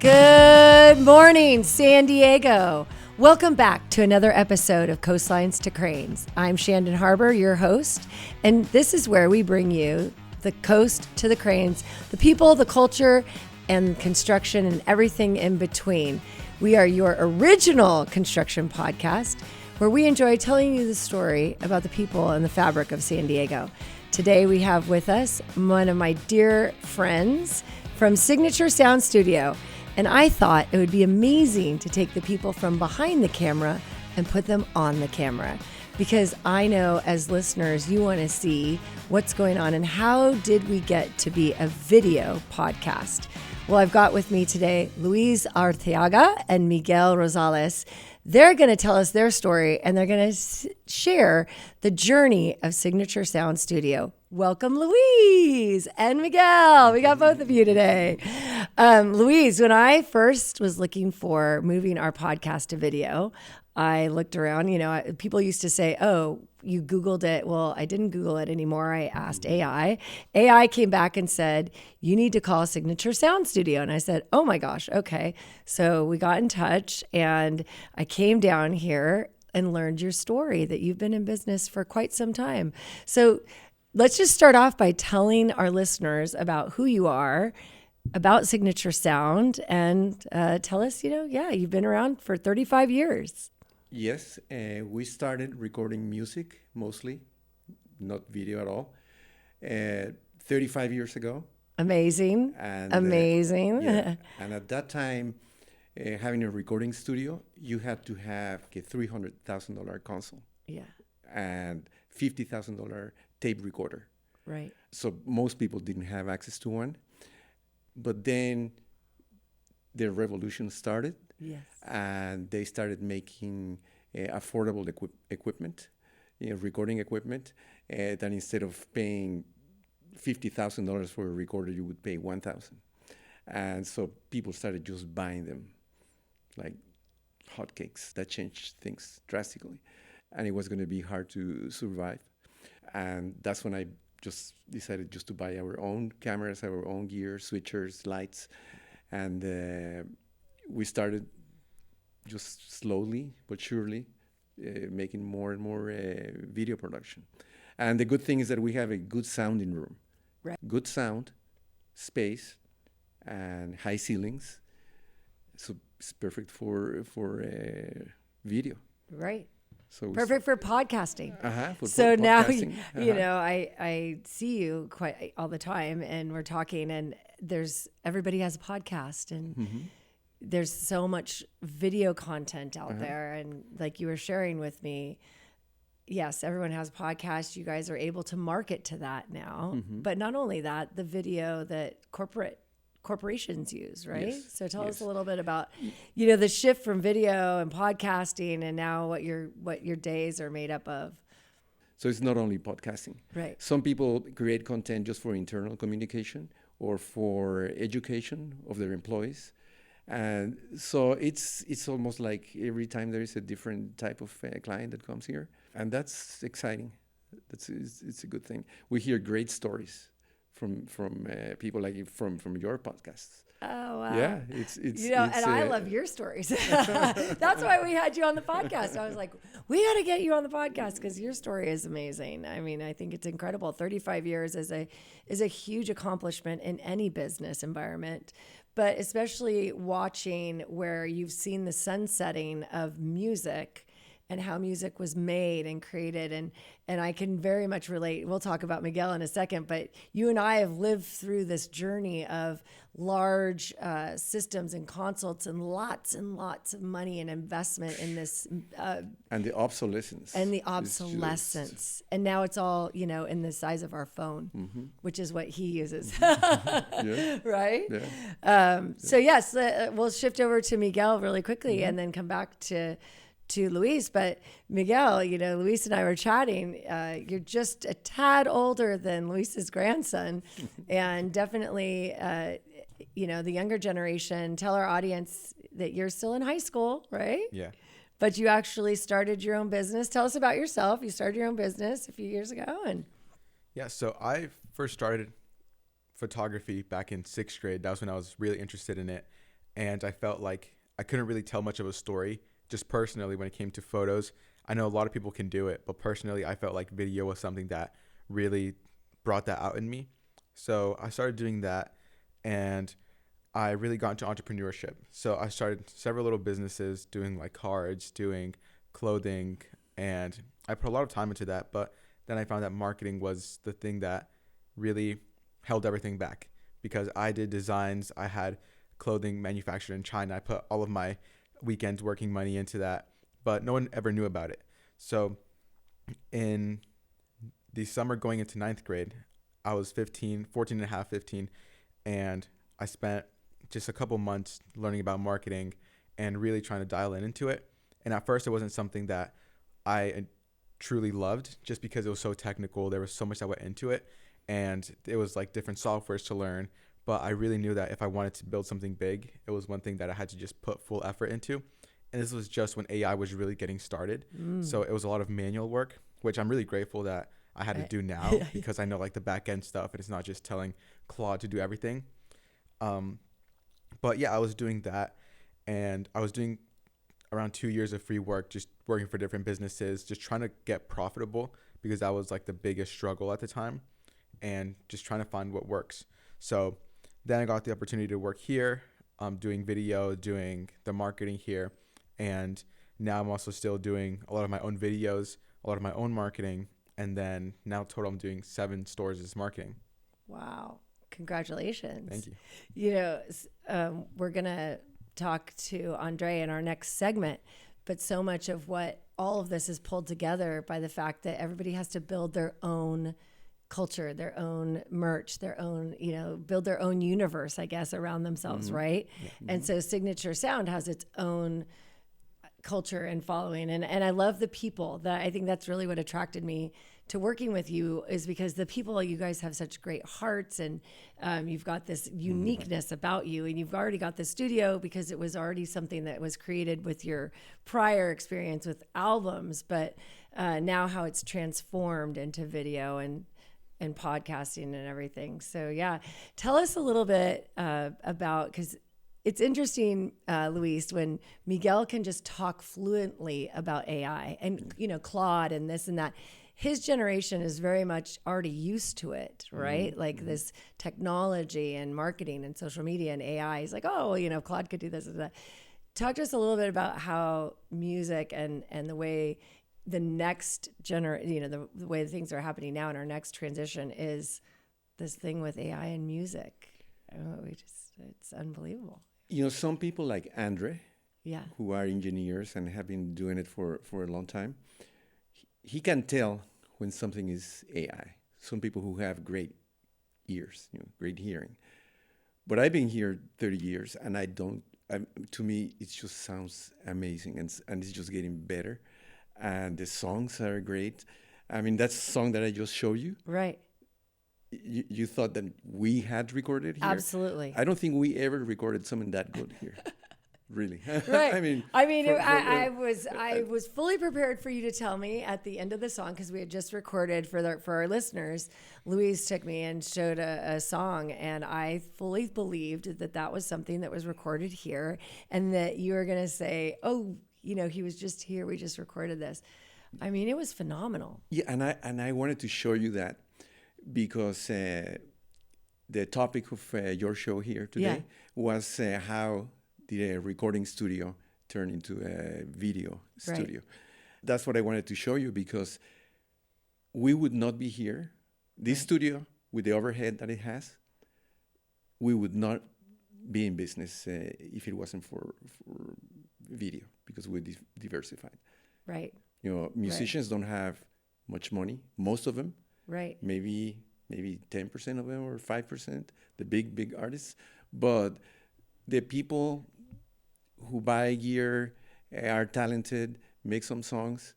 Good morning, San Diego. Welcome back to another episode of Coastlines to Cranes. I'm Shandon Harbour, your host, and this is where we bring you the coast to the cranes, the people, the culture, and construction, and everything in between. We are your original construction podcast, where we enjoy telling you the story about the people and the fabric of San Diego. Today we have with us one of my dear friends from Signature Sound Studio. And I thought it would be amazing to take the people from behind the camera and put them on the camera, because I know as listeners, you want to see what's going on and how did we get to be a video podcast. Well, I've got with me today Luis Arteaga and Miguel Rosales. They're going to tell us their story, and they're going to share the journey of Signature Sound Studio. Welcome, Luis and Miguel. We got both of you today. Luis, when I first was looking for moving our podcast to video, I looked around. You know, people used to say, oh, you Googled it. Well, I didn't Google it anymore. I asked AI. AI came back and said, you need to call Signature Sound Studio. And I said, oh my gosh, okay. So we got in touch, and I came down here and learned your story, that you've been in business for quite some time. So let's just start off by telling our listeners about who you are, about Signature Sound, and tell us, you've been around for 35 years. Yes, we started recording music mostly, not video at all, 35 years ago. Amazing. Amazing. Yeah. And at that time, having a recording studio, you had to have a $300,000 console. Yeah. And $50,000 tape recorder. Right. So most people didn't have access to one. But then the revolution started. Yes. And they started making affordable equipment, recording equipment, that instead of paying $50,000 for a recorder, you would pay $1,000. And so people started just buying them like hotcakes. That changed things drastically. And it was going to be hard to survive. And that's when I just decided just to buy our own cameras, our own gear, switchers, lights. And we started just slowly but surely making more and more video production. And the good thing is that we have a good sounding room. Right. Good sound, space, and high ceilings. So it's perfect for video. Right. So perfect for podcasting. So now, podcasting. I see you quite all the time, and we're talking, and everybody has a podcast, and there's so much video content out there. And like you were sharing with me, yes, everyone has a podcast. You guys are able to market to that now. But not only that, the video that corporations use, right? Yes. So tell us a little bit about, the shift from video and podcasting, and now what your days are made up of. So it's not only podcasting. Right. Some people create content just for internal communication or for education of their employees. And so it's almost like every time there is a different type of client that comes here. And that's exciting. It's a good thing. We hear great stories from people like from your podcasts. Oh, wow. Yeah, it's and I love your stories. That's why we had you on the podcast. I was like, we got to get you on the podcast because your story is amazing. I mean, I think it's incredible. 35 years is a huge accomplishment in any business environment, but especially watching where you've seen the sunsetting of music and how music was made and created. And I can very much relate. We'll talk about Miguel in a second, but you and I have lived through this journey of large systems and consults and lots of money and investment in this. And the obsolescence. And now it's all, in the size of our phone, which is what he uses. Right? Yeah. So yes, we'll shift over to Miguel really quickly and then come back to Luis. But Miguel, Luis and I were chatting. You're just a tad older than Luis's grandson, and definitely, the younger generation. Tell our audience that you're still in high school, right? Yeah. But you actually started your own business. Tell us about yourself. You started your own business a few years ago, Yeah. So I first started photography back in 6th grade. That was when I was really interested in it. and I felt like I couldn't really tell much of a story just personally when it came to photos. I know a lot of people can do it, but personally, I felt like video was something that really brought that out in me. So I started doing that, and I really got into entrepreneurship. So I started several little businesses doing like cards, doing clothing, and I put a lot of time into that. But then I found that marketing was the thing that really held everything back, because I did designs. I had clothing manufactured in China. I put all of my weekends working money into that, but no one ever knew about it. So in the summer going into ninth grade, I was 15, 14 and a half, 15, and I spent just a couple months learning about marketing and really trying to dial into it. And at first, it wasn't something that I truly loved, just because it was so technical. There was so much that went into it, and it was like different softwares to learn. But I really knew that if I wanted to build something big, it was one thing that I had to just put full effort into. And this was just when AI was really getting started. So it was a lot of manual work, which I'm really grateful that I had to do now, because I know like the back end stuff, and it's not just telling Claude to do everything. But yeah, I was doing that, and I was doing around 2 years of free work, just working for different businesses, just trying to get profitable, because that was like the biggest struggle at the time, and just trying to find what works. So then I got the opportunity to work here, doing video, doing the marketing here. And now I'm also still doing a lot of my own videos, a lot of my own marketing. And then now total I'm doing 7 stores as marketing. Wow. Congratulations. Thank you. You know, we're going to talk to Andre in our next segment, but so much of what all of this is pulled together by the fact that everybody has to build their own culture, their own merch, their own, build their own universe, I guess, around themselves, right? Yeah. And so Signature Sound has its own culture and following. And I love the people. That I think that's really what attracted me to working with you, is because the people, you guys have such great hearts, and you've got this uniqueness about you, and you've already got the studio because it was already something that was created with your prior experience with albums, but now how it's transformed into video and podcasting and everything. So yeah, tell us a little bit about, because it's interesting, Luis, when Miguel can just talk fluently about AI and, Claude and this and that. His generation is very much already used to it, right? Like this technology and marketing and social media and AI. He's like, oh, Claude could do this and that. Talk to us a little bit about how music and the way the next the way things are happening now in our next transition is this thing with AI and music. It's unbelievable. Some people like Andre, yeah, who are engineers and have been doing it for a long time, he can tell when something is AI. Some people who have great ears, great hearing. But I've been here 30 years, and to me, it just sounds amazing, and it's just getting better. And the songs are great. I mean, that song that I just showed you. Right. You thought that we had recorded here? Absolutely. I don't think we ever recorded something that good here. Really. Right. I I was fully prepared for you to tell me at the end of the song, because we had just recorded for our listeners. Luis took me and showed a song, and I fully believed that was something that was recorded here, and that you were going to say, oh, he was just here. We just recorded this. I mean, it was phenomenal. Yeah, and I wanted to show you that, because the topic of your show here today was how did a recording studio turn into a video studio. That's what I wanted to show you, because we would not be here. This studio, with the overhead that it has, we would not be in business if it wasn't for video, because we're diversified. Right. Musicians don't have much money, most of them. Right. Maybe 10% of them, or 5%, the big artists. But the people who buy gear, are talented, make some songs,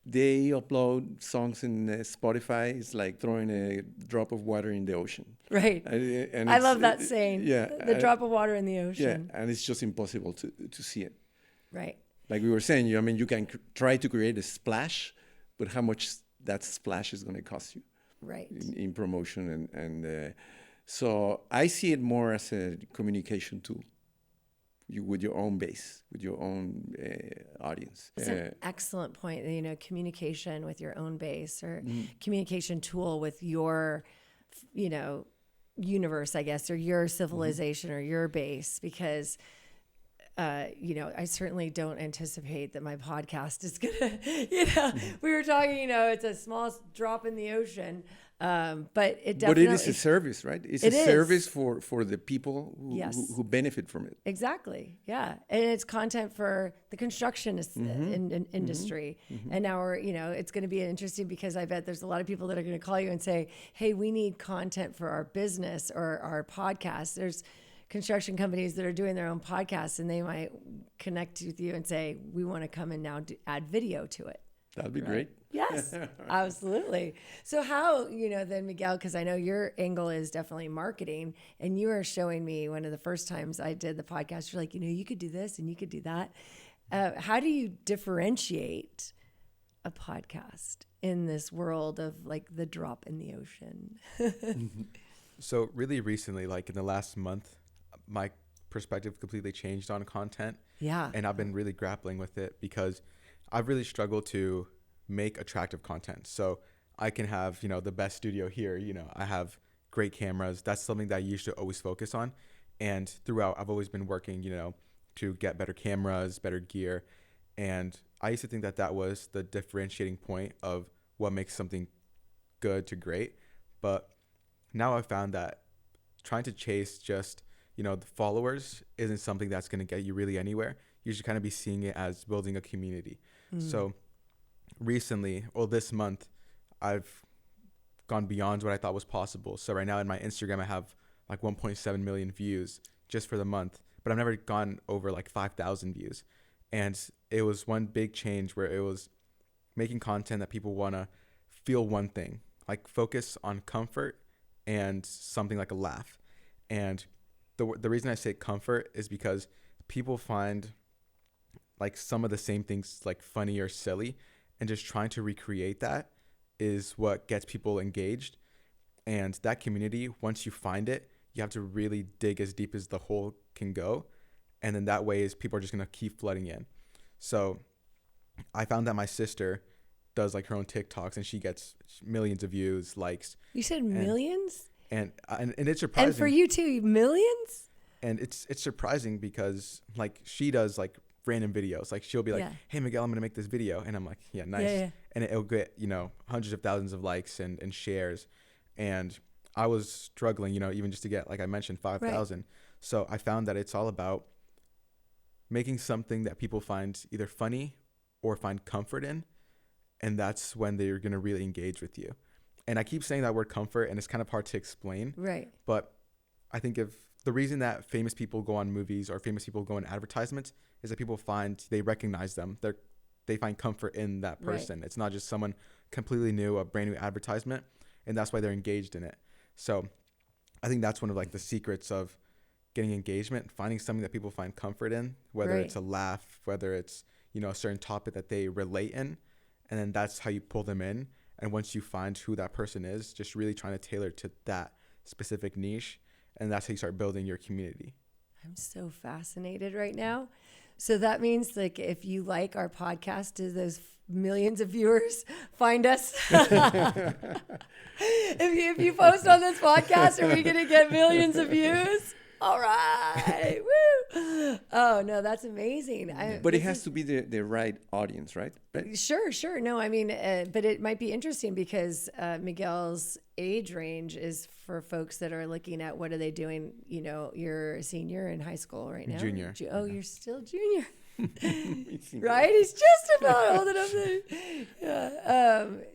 they upload songs in Spotify. It's like throwing a drop of water in the ocean. Right. And I love that saying. Yeah. The drop of water in the ocean. Yeah, and it's just impossible to see it. Right. Like we were saying, you can try to create a splash, but how much that splash is going to cost you. Right. In promotion. And so I see it more as a communication tool with your own base, with your own audience. It's an excellent point. Communication with your own base, or communication tool with your, universe, I guess, or your civilization or your base, because I certainly don't anticipate that my podcast is gonna, we were talking, it's a small drop in the ocean, but it definitely. But it is a service, right? It's a service for the people who benefit from it. Exactly. Yeah. And it's content for the construction industry. And now we're, it's going to be interesting, because I bet there's a lot of people that are going to call you and say, hey, we need content for our business or our podcast. There's construction companies that are doing their own podcasts, and they might connect with you and say, we want to come in now to add video to it. That'd be great. Yes, absolutely. So how, then Miguel, because I know your angle is definitely marketing, and you were showing me one of the first times I did the podcast, you're like, you could do this and you could do that. How do you differentiate a podcast in this world of like the drop in the ocean? So really recently, like in the last month, my perspective completely changed on content. Yeah. And I've been really grappling with it, because I've really struggled to make attractive content. So I can have, the best studio here, I have great cameras. That's something that I used to always focus on. And throughout, I've always been working, to get better cameras, better gear. And I used to think that was the differentiating point of what makes something good to great. But now I've found that trying to chase just, the followers isn't something that's going to get you really anywhere. You should kind of be seeing it as building a community. So recently, or this month, I've gone beyond what I thought was possible. So right now in my Instagram, I have like 1.7 million views just for the month, but I've never gone over like 5,000 views. And it was one big change where it was making content that people want to feel one thing, like focus on comfort and something like a laugh. And the reason I say comfort is because people find like some of the same things like funny or silly, and just trying to recreate that is what gets people engaged. And that community, once you find it, you have to really dig as deep as the hole can go. And then that way is people are just going to keep flooding in. So I found that my sister does like her own TikToks, and she gets millions of views, likes. You said millions? And it's surprising. And for you too, millions? And it's surprising because like she does like random videos. Like she'll be like, hey Miguel, I'm going to make this video. And I'm like, yeah, nice. Yeah. And it'll get, hundreds of thousands of likes and shares. And I was struggling, even just to get, like I mentioned, 5,000. Right. So I found that it's all about making something that people find either funny or find comfort in. And that's when they're going to really engage with you. And I keep saying that word comfort, and it's kind of hard to explain. Right. But I think if the reason that famous people go on movies or famous people go on advertisements is that people they recognize them. They find comfort in that person. Right. It's not just someone completely new, a brand new advertisement, and that's why they're engaged in it. So I think that's one of like the secrets of getting engagement, finding something that people find comfort in, whether it's a laugh, whether it's, a certain topic that they relate in, and then that's how you pull them in. And once you find who that person is, just really trying to tailor to that specific niche. And that's how you start building your community. I'm so fascinated right now. So that means like if you like our podcast, do those millions of viewers find us? if you post on this podcast, are we going to get millions of views? All right. Woo. Oh, no, that's amazing. But it has to be the right audience, right? Sure. No, I mean, but it might be interesting because Miguel's age range is for folks that are looking at what are they doing? You're a senior in high school right now. Junior. You're still junior. Right? He's just about old enough.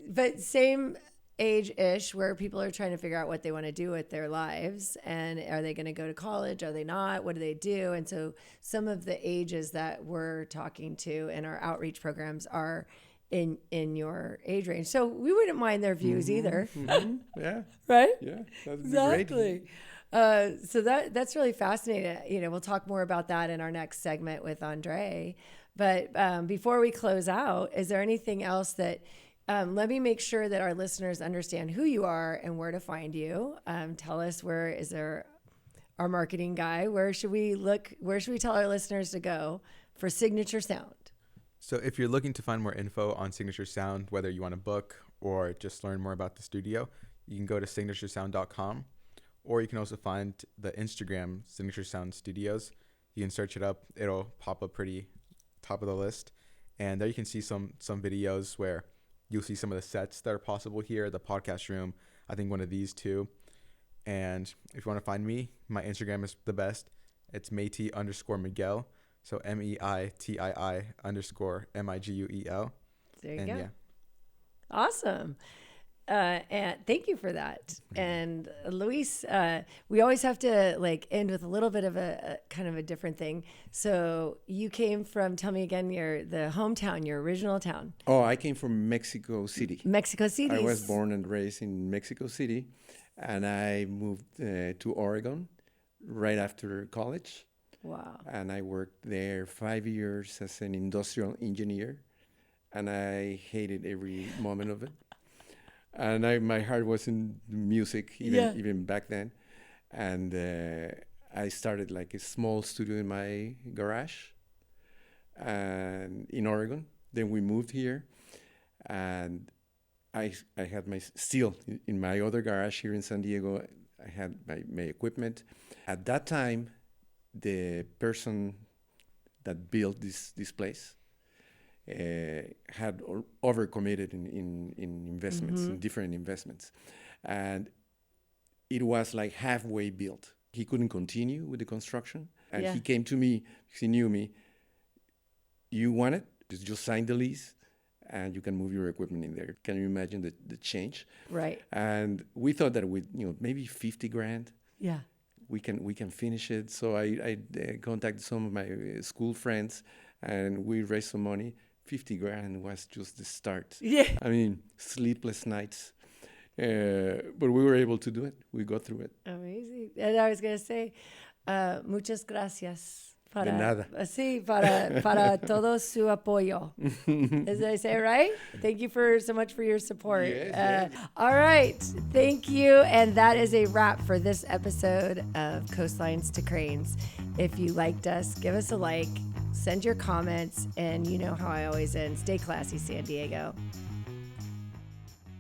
But same age-ish where people are trying to figure out what they want to do with their lives, and are they going to go to college, are they not, what do they do? And so some of the ages that we're talking to in our outreach programs are in your age range, so we wouldn't mind their views either. Yeah. Right. Yeah, that's exactly great. So that's really fascinating. We'll talk more about that in our next segment with Andre, but before we close out, is there anything else that let me make sure that our listeners understand who you are and where to find you. Tell us, our marketing guy, where should we look? Where should we tell our listeners to go for Signature Sound? So if you're looking to find more info on Signature Sound, whether you want to book or just learn more about the studio, you can go to signaturesound.com, or you can also find the Instagram Signature Sound Studios. You can search it up. It'll pop up pretty top of the list. And there you can see some videos where you'll see some of the sets that are possible here, the podcast room, I think one of these two. And if you want to find me, my Instagram is the best. It's Meiti_Miguel. So MEITII_MIGUEL. There you go. Yeah. Awesome. And thank you for that. And Luis, we always have to like end with a little bit of a kind of a different thing. So you came from, tell me again, the hometown, your original town. Oh, I came from Mexico City. Mexico City. I was born and raised in Mexico City, and I moved to Oregon right after college. Wow. And I worked there 5 years as an industrial engineer, and I hated every moment of it. And my heart was in music, even back then. And I started like a small studio in my garage and in Oregon. Then we moved here, and I had still in my other garage here in San Diego, I had my equipment. At that time, the person that built this place had overcommitted in investments, in different investments. And it was like halfway built. He couldn't continue with the construction. And he came to me because he knew me. You want it? Just sign the lease and you can move your equipment in there. Can you imagine the change? Right. And we thought that with maybe $50,000. Yeah. We can finish it. So I contacted some of my school friends, and we raised some money. $50,000 was just the start. Yeah. I mean, sleepless nights, but we were able to do it. We got through it. Amazing. And I was gonna say, muchas gracias. De nada. Sí, para todo su apoyo. Did I say it right? Thank you so much for your support. Yes. All right. Thank you. And that is a wrap for this episode of Coastlines to Cranes. If you liked us, give us a like, send your comments, and you know how I always end. Stay classy, San Diego.